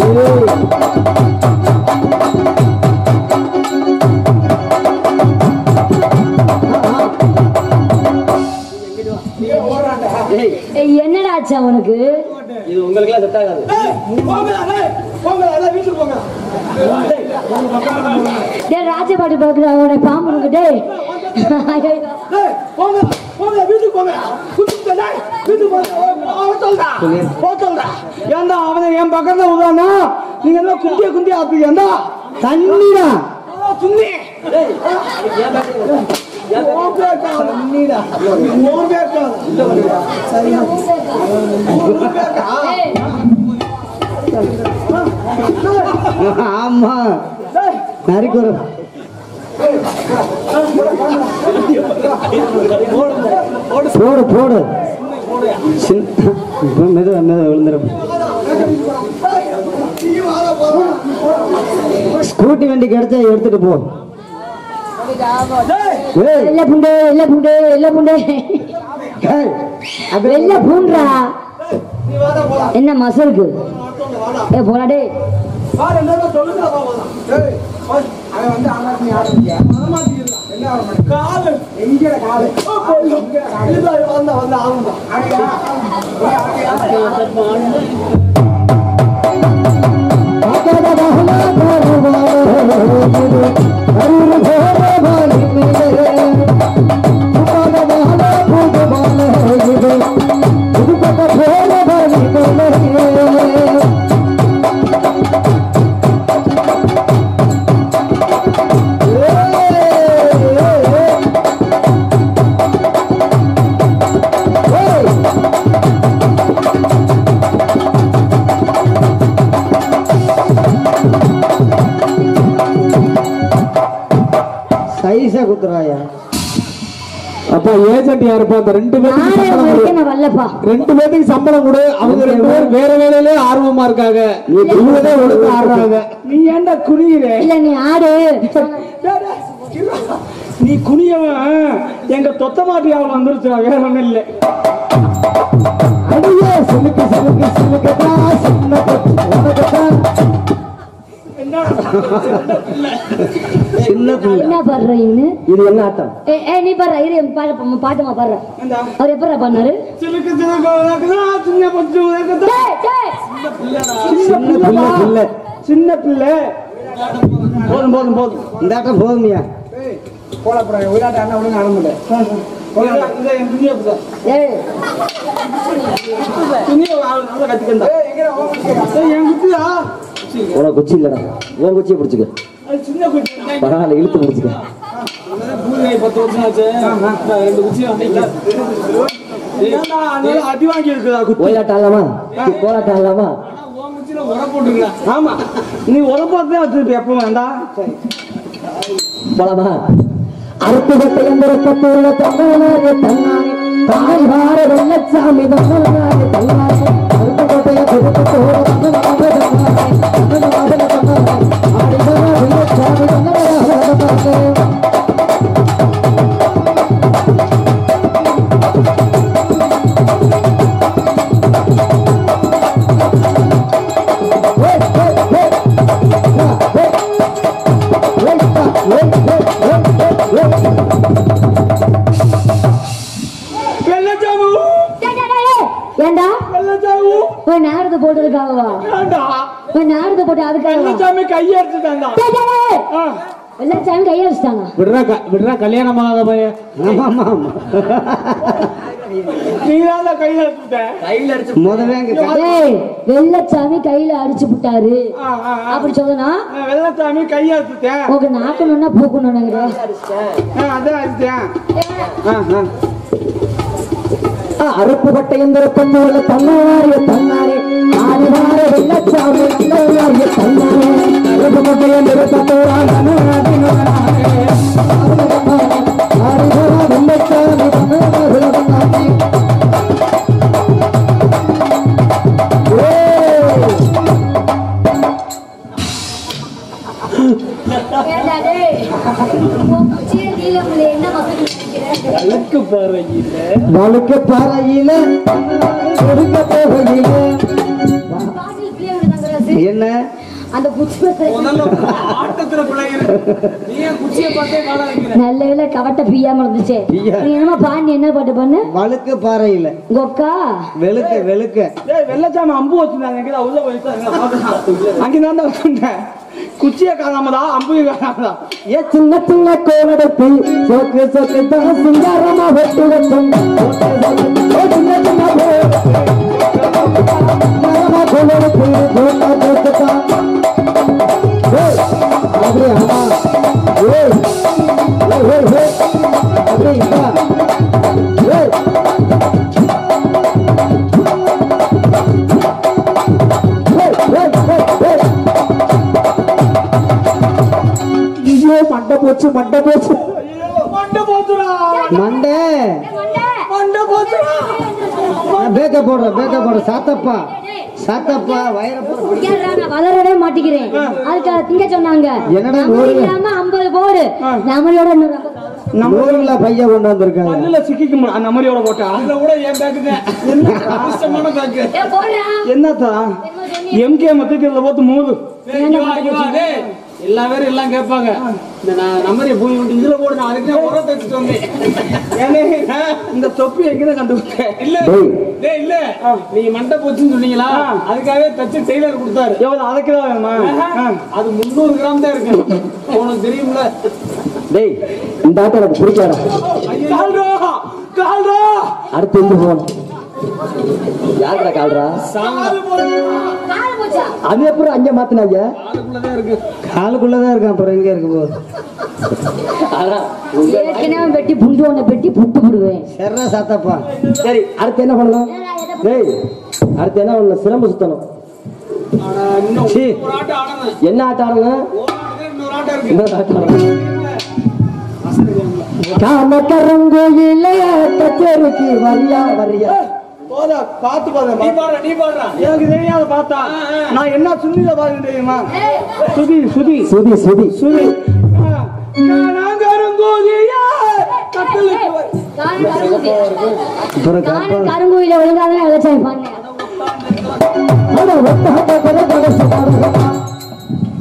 Oh உனக்கு இது உங்களுக்கு எல்லாம் செட் ஆகாது. டேய் ராஜபாடி பாக்குற அவனை பாம்புங்க டேய் ஏண்டா அவனை என் பக்கத்துல விடுறானா? நீங்க எல்லாம் குண்டியா ஆத்துக்கு ஏண்டா தண்ணிடா சுண்ணி ஆமா நரிக்கு ஒரு போடு போடு மெதுவா விழுந்துடும். ஸ்கூட்டி வண்டி கிடைச்சா எடுத்துட்டு போ. வெள்ள புண்டே வெள்ள புண்டே வெள்ள புண்டே வெள்ள பூண்டா என்ன மசருக்கு போடா டேய் சைஸா குத்துறாயா? அப்பா ஏஜென்ட் யாருப்பா? அந்த ரெண்டு பேருக்கு சம்பளம் கொடு. அவங்க ரெண்டு பேரும் வேற வேலையிலே ஆர்வமா இருக்காங்க. நீ குழுவதே ஒழுங்கு ஆடுறாங்க. நீ ஏண்டா குனியிற? இல்ல நீ ஆடு. நீ குனியவன் எங்க தொத்த மாட்டியாவில் வந்துருச்சா? வேற ஒண்ணும் இல்லை. அடியே சிலுக்கு சிலுக்கு சிலுக்கதா சின்ன என்ன பாடுறீங்கன்னு இது என்ன ஆட்டம்? நீ பாடுற இரு பாட்டுமா பாடுற. அவர் எப்படா பண்ணாரு? சிலுக்கு சின்ன பிள்ளை. போதும் போதும் போதும். இந்த ஆட்டம் போதுமையா? உனக்கு குச்சி இல்லடா, உன் குச்சியை பிடிச்சிக்க. பரவாயில்ல, இழுத்து பிடிச்சிக்க. அடி வாங்கி இருக்குதா? கோயிலாட்டம் ஆடலாமா? கோலாட்டம் ஆடலாமா? ஆமா, நீ உரப்பாத்தான் வச்சிருப்ப. எப்ப வேண்டாம் போலாமா? அறுப்புகட்டை எந்திரக்கத்தூர தன்னாரே தன்னாரே தாய் வார வெள்ளச்சாமி தன்னாரே தன்னாரே அறுப்புகட்டைய திருப்பத்தூர தன்னாரே தன்னாரே ஆடிவர வெள்ளச்சாமி தன்னாரே ஏண்டா நேரத்தை போட்டதுக்காகவா? நேரத்தை போட்டு அதுக்காக கையை எடுத்துட்டாங்க. வெள்ளச்சாமி கையை வச்சுட்டாங்க. விடுறா கல்யாணம் ஆகாத பையன். நீங்க கையில எடுத்துட்டேன். வெள்ளச்சாமி கையில அடிச்சு விட்டாரு அப்படி சொன்னா வெள்ளச்சாமி கையை எடுத்துட்டேன். உங்க நாக்கணும்னா பூக்கணும்னுங்கிற அதான் அடிச்சேன். அறுப்புகட்டை எந்திரக்கத்தூர தன்னாரே தன்னாரே ஆடிவார வெள்ளச்சாமி தன்னாரே தன்னாரே அறுப்புகட்டை எந்திரக்கத்தூர தன்னாரே ஆடிவார வெள்ளச்சாமி தன்னாரே வழுக்க பாறையில என்ன அந்த புஷ்பத்தை நல்ல வேலை கவட்ட பிய்யாம இருந்துச்சு. நீ என்னமா பாண்டி என்ன பாட்டு பண்ணு? வழுக்கு பாறையில கொக்கா வெளுக்க வெளுக்க வெள்ளச்சாமி அம்பு வச்சிருந்தாங்க உள்ள போயிட்டு அங்கதான் தான் வச்சிருந்தேன். குச்சிய காணாமதா அம்பு காணாமதா ஏ சின்ன சின்ன கோலடத்தை சோக்கு சோக்கு தான் சிங்காரமா வெட்டு வச்சோம். சின்ன சின்ன கோலடத்தை ஜோட்டா ஜோட்டா அப்படியே ஆமா அப்படியே இப்பா மண்டை போச்சு மண்டை போச்சு மண்டை போச்சுடா மண்டே மண்டை போச்சுடா. பேக்க போடுற சாத்தப்பா வயிறப்பா நான் வளரவே மாட்டேங்கிறேன். அதுக்காக திங்க சொன்னாங்க. என்னடா நம்ம இல்லாம 50 போடு நம்மளோட நூறுல பைய கொண்டு வந்திருக்காங்க. பல்லுல சிக்கிக்க அந்த மாதிரியோட போட்டா அதுல கூட ஏன் பேக்குங்க என்ன அவசரமான பேக்கு என்னத்தா எம்கே மத்துக்கிறத போட்டு மூது எல்லா பேரும் எல்லாம் கேட்பாங்க. இந்த நம்பரை போய் இதுல போடு நான் அதுக்கு உரம் தைச்சிட்டு வந்தேன். இந்த தொப்பி எங்கதான் கண்டுபிடிச்சேன். இல்ல இல்ல நீங்க மண்டை போச்சுன்னு சொன்னீங்களா அதுக்காகவே தச்சு டெய்லர் கொடுத்தாரு. எவ்வளவு அதுக்குதான் வேணுமா? அது 300 கிராம் தான் இருக்கு. உனக்கு தெரியும்ல. டேய் இந்த ஆட்டை எனக்கு பிடிக்காடா. கால்ரா அடுத்து எங்க போகணும்? யாருடா கால்ரா? அது எப்படி அங்க மாத்தினாங்க? காலுக்குள்ளதான் இருக்கு. அப்புறம் எங்க இருக்கு போது ஏற்கனவே வெட்டி புண்டு ஒண்ணு வெட்டி புட்டு விடுவேன். சர்ரா சாத்தப்பா. சரி அடுத்து என்ன பண்ணணும்? டேய் அடுத்து என்ன பண்ணணும்? சிலம்பு சுத்தணும். என்ன ஆட்டம் ஆடணும்? இன்னொரு ஆட்டம் ஆடணும். காமக்கரங்கோயில கச்சேரிக்கு வரியா பாத்து நீ பாடுறா எனக்கு தெரியாத பார்த்தா நான் என்ன சுதியில பாருங்க தெரியுமா? சுதி கருங்கோயில ஒழுங்காதான் விளைச்சாய் பண்ணேன்.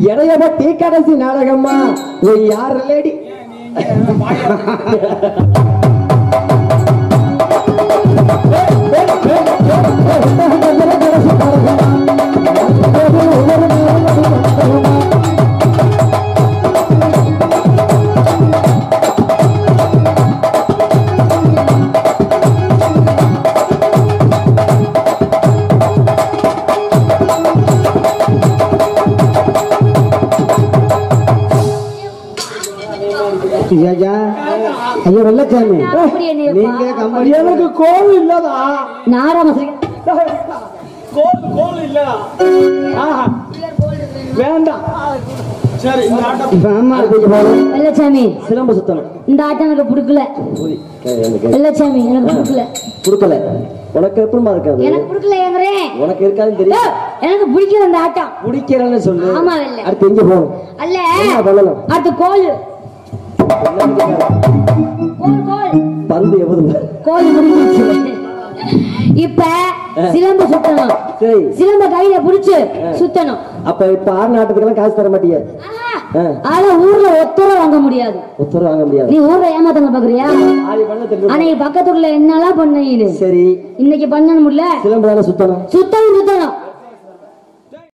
இடையப டீ கடைசி நாடகம்மா யார் லேடி ஐயோ வெள்ளச்சாமி நீங்க எனக்கு கோல் இல்லதா கோல் இல்லதா வேண்டாம். சரி இந்த ஆட்டம் வெள்ளச்சாமி சிலம்பு சுத்தணும். இந்த ஆட்டம் எனக்கு பிடிக்கல. வெள்ளச்சாமி எனக்கு பிடிக்கல. உனக்கு எப்படிமா இருக்காது? எனக்கு பிடிக்கல. உனக்கு இருக்காதுன்னு தெரியும். எனக்கு பிடிக்கல இந்த ஆட்டம். பிடிக்கிறேன்னு சொல்லு. ஆமா இல்ல. அடுத்து எங்க போகணும்? அல்ல அடுத்து கோல் பந்து எவ்வளவு கோல் முடிஞ்சிச்சு. இப்ப சிலம்பு சுத்தணும். சரி சிலம்ப கையில புடிச்சு சுத்தணும். அப்ப இப்ப ஆறு நாட்டுக்கெல்லாம் காசு தர மாட்டியா? ஆனா ஊர்ல ஒத்தரம் வாங்க முடியாது. நீ ஊர்ல ஏமாத்தங்க பாக்குறியா? அன்னைக்கு பக்கத்துல என்னெல்லாம் பண்ண. சரி இன்னைக்கு பண்ண முடியல. சிலம்பு தானே சுத்தணும். சுத்தணும்